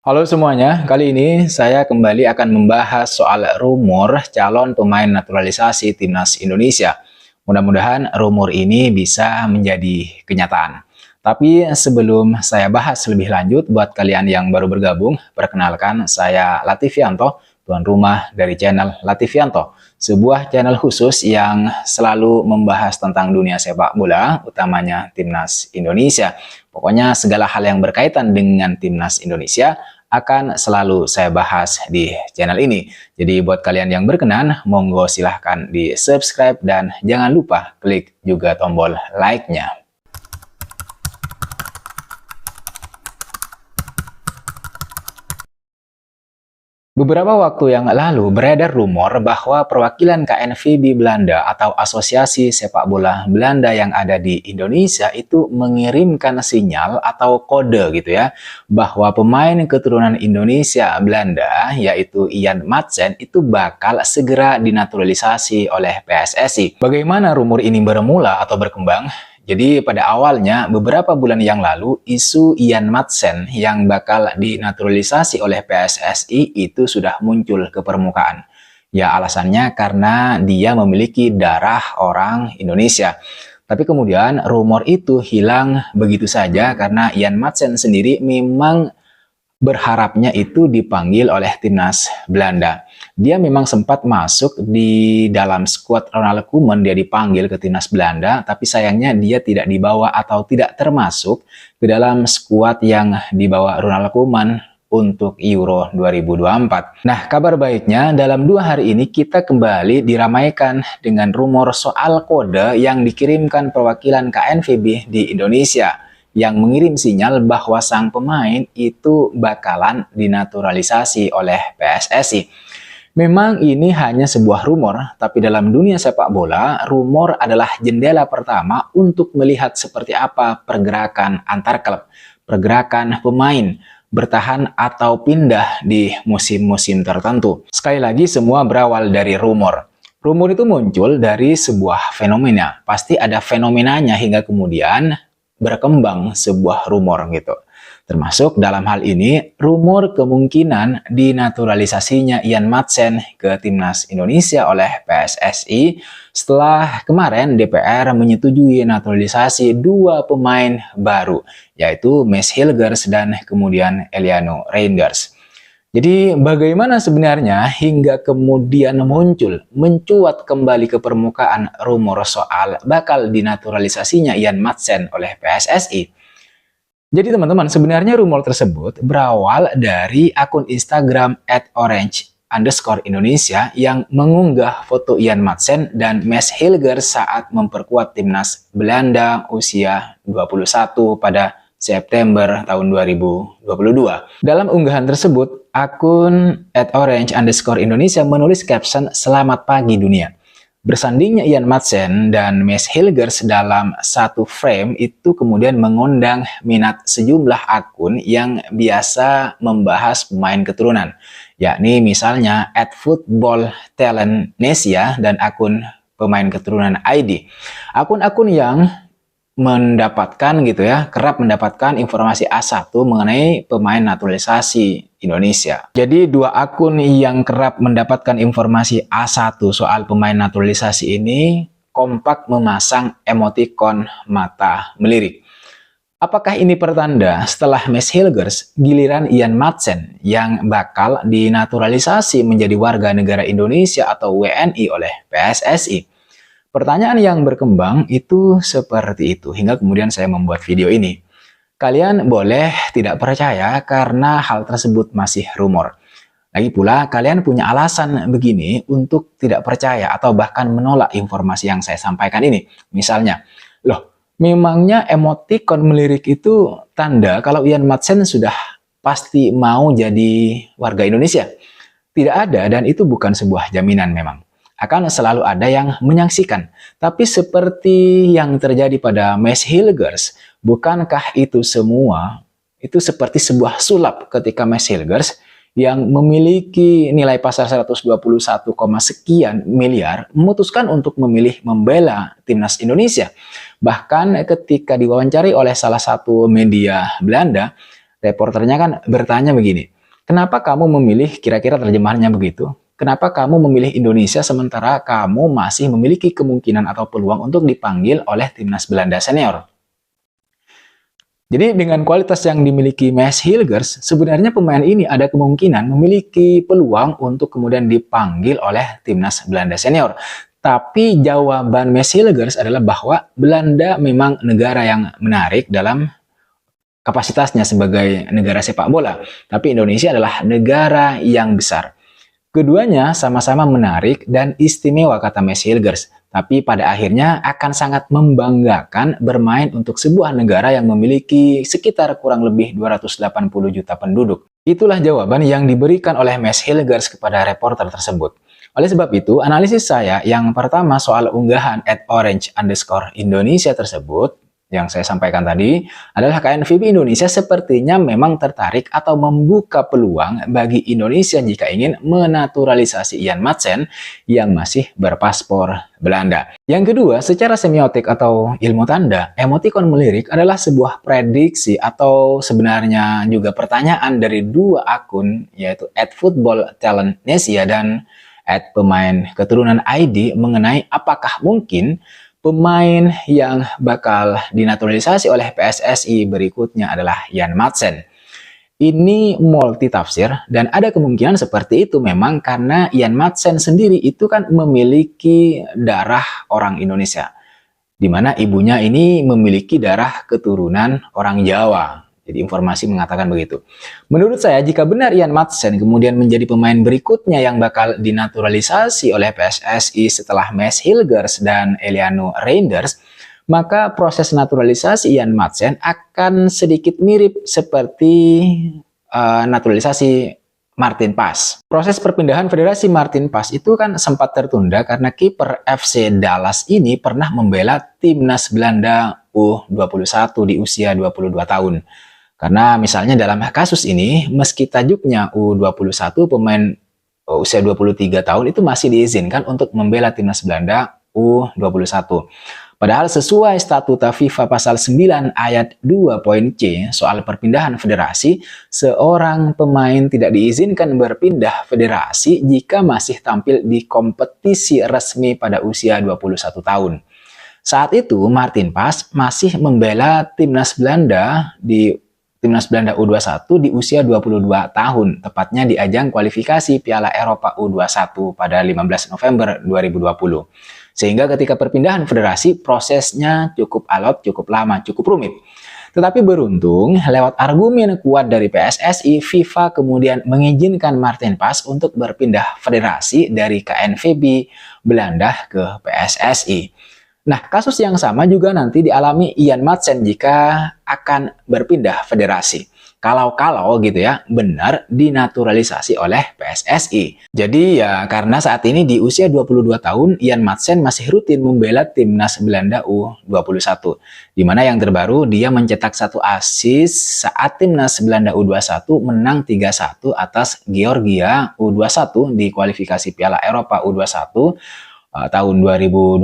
Halo semuanya, kali ini saya kembali akan membahas soal rumor calon pemain naturalisasi timnas Indonesia. Mudah-mudahan rumor ini bisa menjadi kenyataan. Tapi sebelum saya bahas lebih lanjut, buat kalian yang baru bergabung, perkenalkan saya Latifianto, tuan rumah dari channel Latifianto, sebuah channel khusus yang selalu membahas tentang dunia sepak bola, utamanya timnas Indonesia. Pokoknya segala hal yang berkaitan dengan timnas Indonesia akan selalu saya bahas di channel ini. Jadi buat kalian yang berkenan, monggo silahkan di subscribe dan jangan lupa klik juga tombol like-nya. Beberapa waktu yang lalu beredar rumor bahwa perwakilan KNVB Belanda atau Asosiasi Sepak Bola Belanda yang ada di Indonesia itu mengirimkan sinyal atau kode gitu ya, bahwa pemain keturunan Indonesia Belanda yaitu Ian Madsen itu bakal segera dinaturalisasi oleh PSSI. Bagaimana rumor ini bermula atau berkembang? Jadi pada awalnya beberapa bulan yang lalu isu Ian Madsen yang bakal dinaturalisasi oleh PSSI itu sudah muncul ke permukaan. Ya alasannya karena dia memiliki darah orang Indonesia. Tapi kemudian rumor itu hilang begitu saja karena Ian Madsen sendiri memang berharapnya itu dipanggil oleh timnas Belanda. Dia memang sempat masuk di dalam skuad Ronald Koeman, dia dipanggil ke timnas Belanda, tapi sayangnya dia tidak dibawa atau tidak termasuk ke dalam skuad yang dibawa Ronald Koeman untuk Euro 2024. Nah, kabar baiknya dalam 2 hari ini kita kembali diramaikan dengan rumor soal kode yang dikirimkan perwakilan KNVB di Indonesia yang mengirim sinyal bahwa sang pemain itu bakalan dinaturalisasi oleh PSSI. Memang ini hanya sebuah rumor, tapi dalam dunia sepak bola, rumor adalah jendela pertama untuk melihat seperti apa pergerakan antar klub, pergerakan pemain, bertahan atau pindah di musim-musim tertentu. Sekali lagi, semua berawal dari rumor. Rumor itu muncul dari sebuah fenomena. Pasti ada fenomenanya hingga kemudian berkembang sebuah rumor gitu. Termasuk dalam hal ini rumor kemungkinan dinaturalisasinya Ian Madsen ke timnas Indonesia oleh PSSI setelah kemarin DPR menyetujui naturalisasi 2 pemain baru, yaitu Mads Hilgers dan kemudian Eliano Reinders. Jadi bagaimana sebenarnya hingga kemudian mencuat kembali ke permukaan rumor soal bakal dinaturalisasinya Ian Madsen oleh PSSI? Jadi teman-teman, sebenarnya rumor tersebut berawal dari akun Instagram @orange_Indonesia yang mengunggah foto Ian Madsen dan Mads Hilgers saat memperkuat timnas Belanda usia 21 pada September tahun 2022. Dalam unggahan tersebut, akun @orange_Indonesia menulis caption "Selamat pagi dunia". Bersandingnya Ian Madsen dan Mads Hilgers dalam satu frame itu kemudian mengundang minat sejumlah akun yang biasa membahas pemain keturunan, yakni misalnya @footballtalentnesia dan akun pemain keturunan ID. Akun-akun yang kerap mendapatkan informasi A1 mengenai pemain naturalisasi Indonesia. Jadi 2 akun yang kerap mendapatkan informasi A1 soal pemain naturalisasi ini kompak memasang emotikon mata melirik. Apakah ini pertanda setelah Mads Hilgers, giliran Ian Madsen yang bakal dinaturalisasi menjadi warga negara Indonesia atau WNI oleh PSSI? Pertanyaan yang berkembang itu seperti itu, hingga kemudian saya membuat video ini. Kalian boleh tidak percaya karena hal tersebut masih rumor. Lagi pula, kalian punya alasan begini untuk tidak percaya atau bahkan menolak informasi yang saya sampaikan ini. Misalnya, loh, memangnya emotikon melirik itu tanda kalau Ian Madsen sudah pasti mau jadi warga Indonesia? Tidak ada, dan itu bukan sebuah jaminan memang. Akan selalu ada yang menyaksikan. Tapi seperti yang terjadi pada Mads Hilgers, bukankah itu semua itu seperti sebuah sulap ketika Mads Hilgers yang memiliki nilai pasar 121, sekian miliar memutuskan untuk memilih membela timnas Indonesia. Bahkan ketika diwawancari oleh salah satu media Belanda, Reporternya kan bertanya begini, kenapa kamu memilih, kira-kira terjemahannya begitu, kenapa kamu memilih Indonesia sementara kamu masih memiliki kemungkinan atau peluang untuk dipanggil oleh timnas Belanda senior? Jadi dengan kualitas yang dimiliki Mads Hilgers, sebenarnya pemain ini ada kemungkinan memiliki peluang untuk kemudian dipanggil oleh timnas Belanda senior. Tapi jawaban Mads Hilgers adalah bahwa Belanda memang negara yang menarik dalam kapasitasnya sebagai negara sepak bola. Tapi Indonesia adalah negara yang besar. Keduanya sama-sama menarik dan istimewa, kata Mads Hilgers. Tapi pada akhirnya akan sangat membanggakan bermain untuk sebuah negara yang memiliki sekitar kurang lebih 280 juta penduduk. Itulah jawaban yang diberikan oleh Mads Hilgers kepada reporter tersebut. Oleh sebab itu, analisis saya yang pertama soal unggahan @orange_Indonesia tersebut yang saya sampaikan tadi adalah KNVB Indonesia sepertinya memang tertarik atau membuka peluang bagi Indonesia jika ingin menaturalisasi Ian Madsen yang masih berpaspor Belanda. Yang kedua, secara semiotik atau ilmu tanda, emotikon melirik adalah sebuah prediksi atau sebenarnya juga pertanyaan dari dua akun, yaitu @footballtalentnesia dan @pemainketurunan_id mengenai apakah mungkin pemain yang bakal dinaturalisasi oleh PSSI berikutnya adalah Ian Madsen. Ini multitafsir dan ada kemungkinan seperti itu memang karena Ian Madsen sendiri itu kan memiliki darah orang Indonesia, di mana ibunya ini memiliki darah keturunan orang Jawa. Jadi informasi mengatakan begitu. Menurut saya, jika benar Ian Madsen kemudian menjadi pemain berikutnya yang bakal dinaturalisasi oleh PSSI setelah Mads Hilgers dan Eliano Reinders, maka proses naturalisasi Ian Madsen akan sedikit mirip seperti naturalisasi Martin Pas. Proses perpindahan Federasi Martin Pas itu kan sempat tertunda karena kiper FC Dallas ini pernah membela timnas Belanda U21 di usia 22 tahun. Karena misalnya dalam kasus ini, meski tajuknya U21, pemain usia 23 tahun itu masih diizinkan untuk membela timnas Belanda U21. Padahal sesuai statuta FIFA pasal 9 ayat 2 poin C soal perpindahan federasi, seorang pemain tidak diizinkan berpindah federasi jika masih tampil di kompetisi resmi pada usia 21 tahun. Saat itu Martin Pas masih membela timnas Belanda U21 di usia 22 tahun, tepatnya di ajang kualifikasi Piala Eropa U21 pada 15 November 2020. Sehingga ketika perpindahan federasi, prosesnya cukup alot, cukup lama, cukup rumit. Tetapi beruntung, lewat argumen kuat dari PSSI, FIFA kemudian mengizinkan Martin Pas untuk berpindah federasi dari KNVB Belanda ke PSSI. Nah, kasus yang sama juga nanti dialami Ian Madsen jika akan berpindah federasi. Kalau gitu ya, benar dinaturalisasi oleh PSSI. Jadi ya karena saat ini di usia 22 tahun, Ian Madsen masih rutin membela timnas Belanda U21. Di mana yang terbaru dia mencetak 1 assist saat timnas Belanda U21 menang 3-1 atas Georgia U21 di kualifikasi Piala Eropa U21 tahun 2025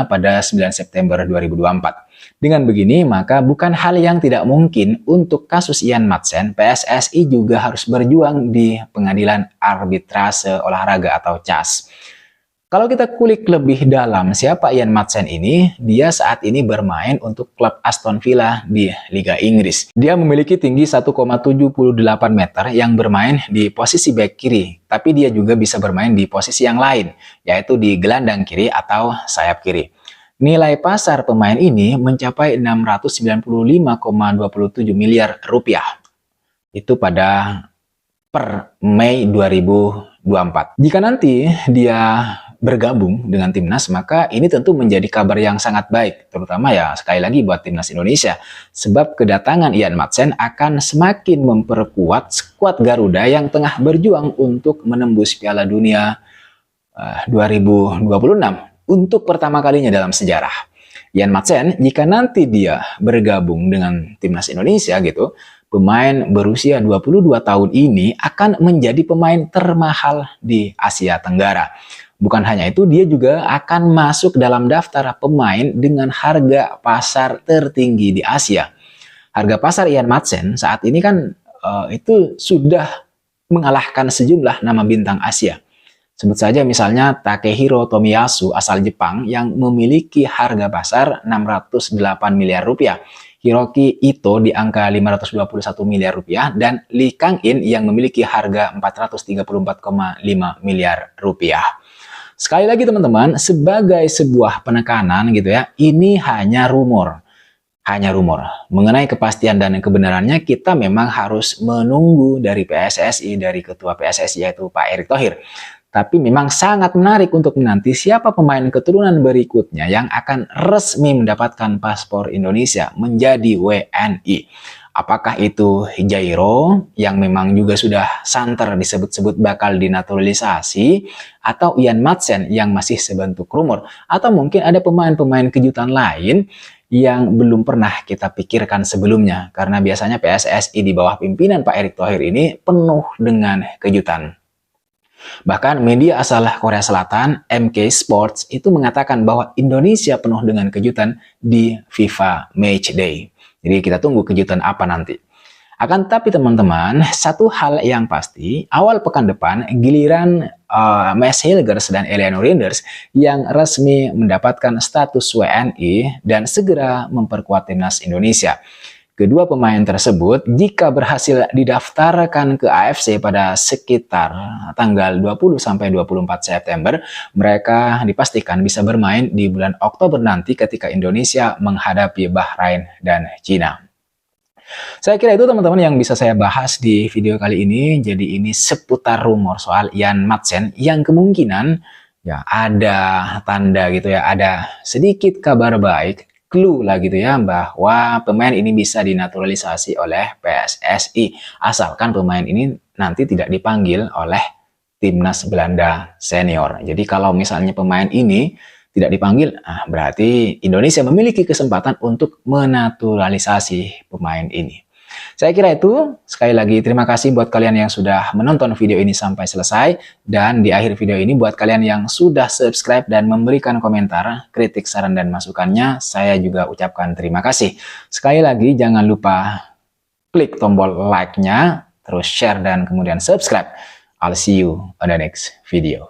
pada 9 September 2024. Dengan begini, maka bukan hal yang tidak mungkin untuk kasus Ian Madsen, PSSI juga harus berjuang di Pengadilan Arbitrase Olahraga atau CAS. Kalau kita kulik lebih dalam siapa Ian Madsen ini, dia saat ini bermain untuk klub Aston Villa di Liga Inggris. Dia memiliki tinggi 1,78 meter yang bermain di posisi bek kiri, tapi dia juga bisa bermain di posisi yang lain, yaitu di gelandang kiri atau sayap kiri. Nilai pasar pemain ini mencapai 695,27 miliar rupiah. Itu pada per Mei 2024. Jika nanti dia bergabung dengan timnas, maka ini tentu menjadi kabar yang sangat baik, terutama ya sekali lagi buat timnas Indonesia, sebab kedatangan Ian Madsen akan semakin memperkuat skuad Garuda yang tengah berjuang untuk menembus Piala Dunia 2026 untuk pertama kalinya dalam sejarah. Ian Madsen, jika nanti dia bergabung dengan timnas Indonesia gitu, pemain berusia 22 tahun ini akan menjadi pemain termahal di Asia Tenggara. Bukan hanya itu, dia juga akan masuk dalam daftar pemain dengan harga pasar tertinggi di Asia. Harga pasar Ian Madsen saat ini kan itu sudah mengalahkan sejumlah nama bintang Asia. Sebut saja misalnya Takehiro Tomiyasu asal Jepang yang memiliki harga pasar 608 miliar rupiah. Hiroki Ito di angka 521 miliar rupiah dan Lee Kang-in yang memiliki harga 434,5 miliar rupiah. Sekali lagi teman-teman, sebagai sebuah penekanan gitu ya, ini hanya rumor. Hanya rumor. Mengenai kepastian dan kebenarannya kita memang harus menunggu dari PSSI, dari Ketua PSSI yaitu Pak Erick Thohir. Tapi memang sangat menarik untuk menanti siapa pemain keturunan berikutnya yang akan resmi mendapatkan paspor Indonesia menjadi WNI. Apakah itu Jairo yang memang juga sudah santer disebut-sebut bakal dinaturalisasi, atau Ian Madsen yang masih sebentuk rumor, atau mungkin ada pemain-pemain kejutan lain yang belum pernah kita pikirkan sebelumnya, karena biasanya PSSI di bawah pimpinan Pak Erick Thohir ini penuh dengan kejutan. Bahkan media asal Korea Selatan, MK Sports, itu mengatakan bahwa Indonesia penuh dengan kejutan di FIFA Matchday. Jadi kita tunggu kejutan apa nanti. Akan tetapi teman-teman, satu hal yang pasti, awal pekan depan giliran Mads Hilgers dan Eleanor Rinders yang resmi mendapatkan status WNI dan segera memperkuat timnas Indonesia. Kedua pemain tersebut jika berhasil didaftarkan ke AFC pada sekitar tanggal 20-24 September, mereka dipastikan bisa bermain di bulan Oktober nanti ketika Indonesia menghadapi Bahrain dan Cina. Saya kira itu teman-teman yang bisa saya bahas di video kali ini. Jadi ini seputar rumor soal Ian Madsen yang kemungkinan ya ada tanda gitu ya, ada sedikit kabar baik, clue lah gitu ya, bahwa pemain ini bisa dinaturalisasi oleh PSSI asalkan pemain ini nanti tidak dipanggil oleh timnas Belanda senior. Jadi kalau misalnya pemain ini tidak dipanggil, berarti Indonesia memiliki kesempatan untuk menaturalisasi pemain ini. Saya kira itu. Sekali lagi terima kasih buat kalian yang sudah menonton video ini sampai selesai. Dan di akhir video ini buat kalian yang sudah subscribe dan memberikan komentar, kritik, saran, dan masukannya, saya juga ucapkan terima kasih. Sekali lagi jangan lupa klik tombol like-nya, terus share dan kemudian subscribe. I'll see you on the next video.